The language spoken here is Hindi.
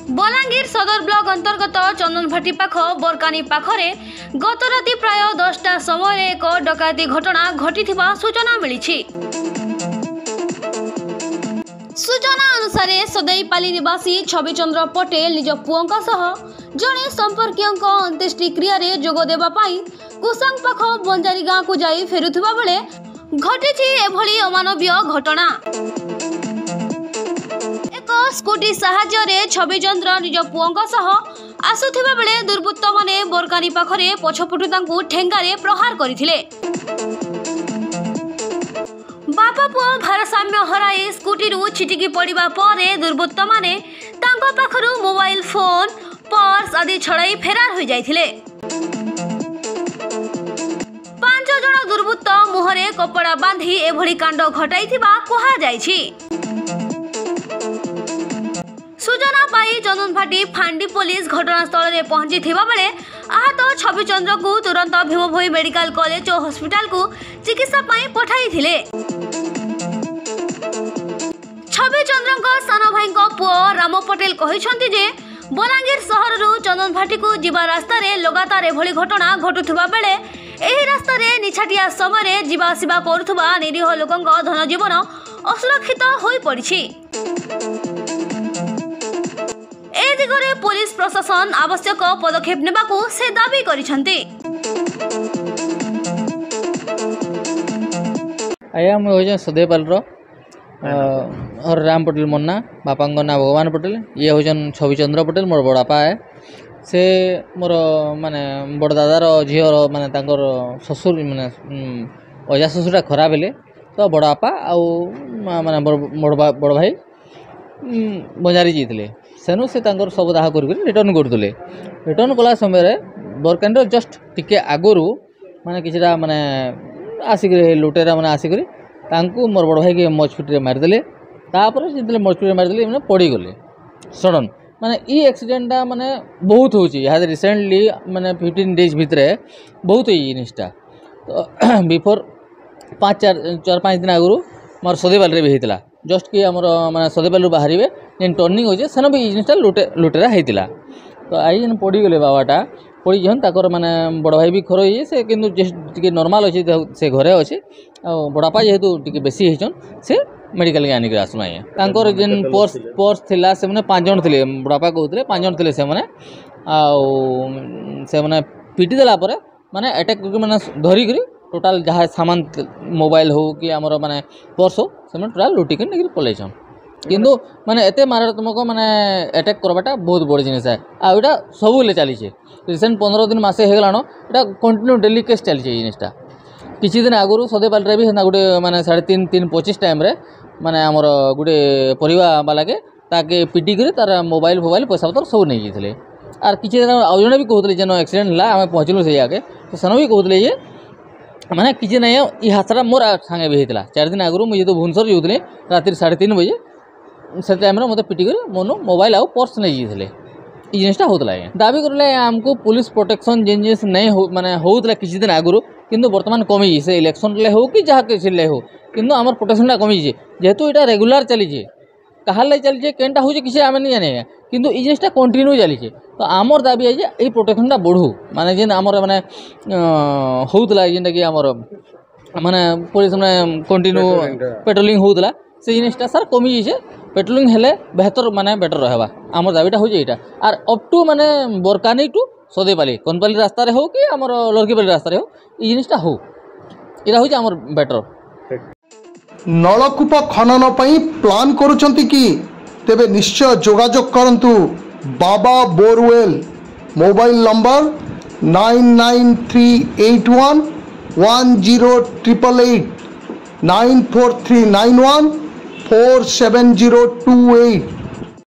बलांगीर सदर ब्लॉक अंतर्गत चंदनभाटी पाख बोरकानी पाखरे गत राति प्राय 10टा समय एक डकायती घटना घटी सूचना मिली। सूचना अनुसार सदैपाली निवासी छविचंद्र पटेल निज पुओं सह जड़े संपर्कीय अंत्येष्टि क्रिया जोग देवाई कुसंग पाख बंजारी गाँव को जाई फेरुथिबा बेले घटी एभली अमानवीय घटना। एक स्कूटी साहाय्य छविचंद्र निज पुओं सह आसुथिबा बेले दुर्बृत्त माने बोरकानी पाखरे पछपटु तांकु ठेंगारे प्रहार करथिले। बापा पुओ भारसाम्य हराई स्कूटी छिटिकी पड़ा पर दुर्बृत्त माने तांको पाखरु मोबाइल फोन पर्स आदि छड़ाई फेरार हो जाइथिले। 5 जण दुर्बृत्त मुहरे कपड़ा बांधी एभली कांड घटाइथिबा कुहा जाइछि। सूचना पाई चंदनभाटी फांडी पुलिस घटनास्थल में पहुंची बेले आहत छविचंद्र को तुरंत भीमभोई मेडिकल कॉलेज और हॉस्पिटल को चिकित्सा पाई पठाई थिले। छविचंद्र सान भाई पुओ राम पटेल कहिसंती जे बलांगीर सहर चंदनभाटी को जीवा रास्ता रे लगातार एभली घटना घटुथुबा बेले एही रास्ता रे निछाटिया समय जीवा आसिबा करुथुबा निरीह लोकंक धन जीवन असुरक्षित होई पड़िछि। ए दिगरे पुलिस प्रशासन आवश्यक पदक्षेप नेबाकू से दाबी करिसंती। आया मुझे सदैपाल और राम पटेल मन्ना बापा ना भगवान पटेल ये हूँ छविचंद्र पटेल मोर बड़ापा है से मोर माने बड़ दादार झीर माने तांकर ससुर माने अजा ससुरा खराब हेले तो बड़ापा आउ माने बड़ भाई बंजारी जाइए सेनु से तांकर सब दाह कर रिटर्न करते रिटर्न कला समय बोरकानी जस्ट टिके आगुरी माने किछटा माने आसिक लुटेरा माने आसिक तांकु मोर बड़ भाई के मजफिटे मारिदेले तापर जितने मजफिटे मारिदेले मैंने पड़गले सडन माने ई एक्सीडेंटा माने बहुत होची यहाँ रिसेंटली माने 15 डेज भितर बहुत ही जिनिसटा तो बिफोर 4-5 दिन आगु मोर सदैपाल भी होता जस्ट कि आमर माने सदैपाल बाहर जेन टर्निंग होचे सेन भी जिनिसटा लुटेरा होता तो आई जेन पड़गले बाबाटा पड़ी ताकर माने बड़ भाई भी खर हो से किंतु टे नॉर्मल अच्छे से घरे अच्छे बड़ापा जेहेतु टे बेसी होचन से मेडिकल के आनिक आसना तांकर जेन पर्स थिला से माने 5 जण थिले बड़ापा कहते 5 जण थिले से माने से माने पिटी देला परे माने अटैक माने धरी करी टोटाल जहाँ सामान मोबाइल हो कि आमर माने पर्स हो से माने टोटाल लुटी के निकल पलैछन किंतु माने एते मारात्मक माने अटैक करवाटा बहुत बड़ जिनिस है आ एटा सब ले चली रिसेंट 15 दिन मसे हो गलान एटा कंटिन्यू डेली केस चली जिनिसटा किछि दिन आगु सदैपाल भी हेना गोटे माने 3:30-25 टाइम माने आमर गोटे परिवा वाला के ताके पिटी कर तार मोबाइल पैसा पतर सब नहीं जाइए आर किछि दिन आउ जने भी कहते जेन एक्सीडेंट है आम पहुँचलु से आगे तो सेन भी कहते जे माने किछि नहीं ये हादसा मोर सांगे भी होता 4 दिन आगु मुझे तो भुवनेश्वर जाऊँगी राति 3:30 बजे से टाइम मत पिटी कर मोर मोबाइल आउ पर्स नहीं जाइए ये जिनिसटा होता दाबी करले आमको पुलिस प्रोटेक्शन जेन जिनिस नहीं हो माने होता किछि दिन आगु किंतु बर्तमान कमी से इलेक्शन ले हो कि जहाँ किसी ले हो किंतु आमर प्रोटेक्शनटा कमी जेहेतु यहाँ रेगुलर चली कहार लगे चली केनटा हो किसी आम नहीं जाने किंतु ये जिनिसटा कंटिन्यू चली तो आमर दाबी है ये प्रोटेक्शनटा बढ़ू माने जेन आमर माने होता जेनटा कि आमर माने पुलिस माने कंटिन्यू पेट्रोलिंग होता से जिनिसटा सर कमी पेट्रोलिंग हेले बेहतर माने बेटर रहबा आमर दाबीटा हो यहाँ आर अप टू माने बोरकानी टू सदैपाली कनपाली रास्ता हो कि आमर लड़कीपाली रास्ता हो ये जिनिसटा हो यहाँ हूँ आमर बेटर। नलकूप खनन पई प्लान करुछंती कि तेबे निश्चय जोगाजोग करंतु बाबा बोरवेल मोबाइल नंबर 99381 1088 94391 47028।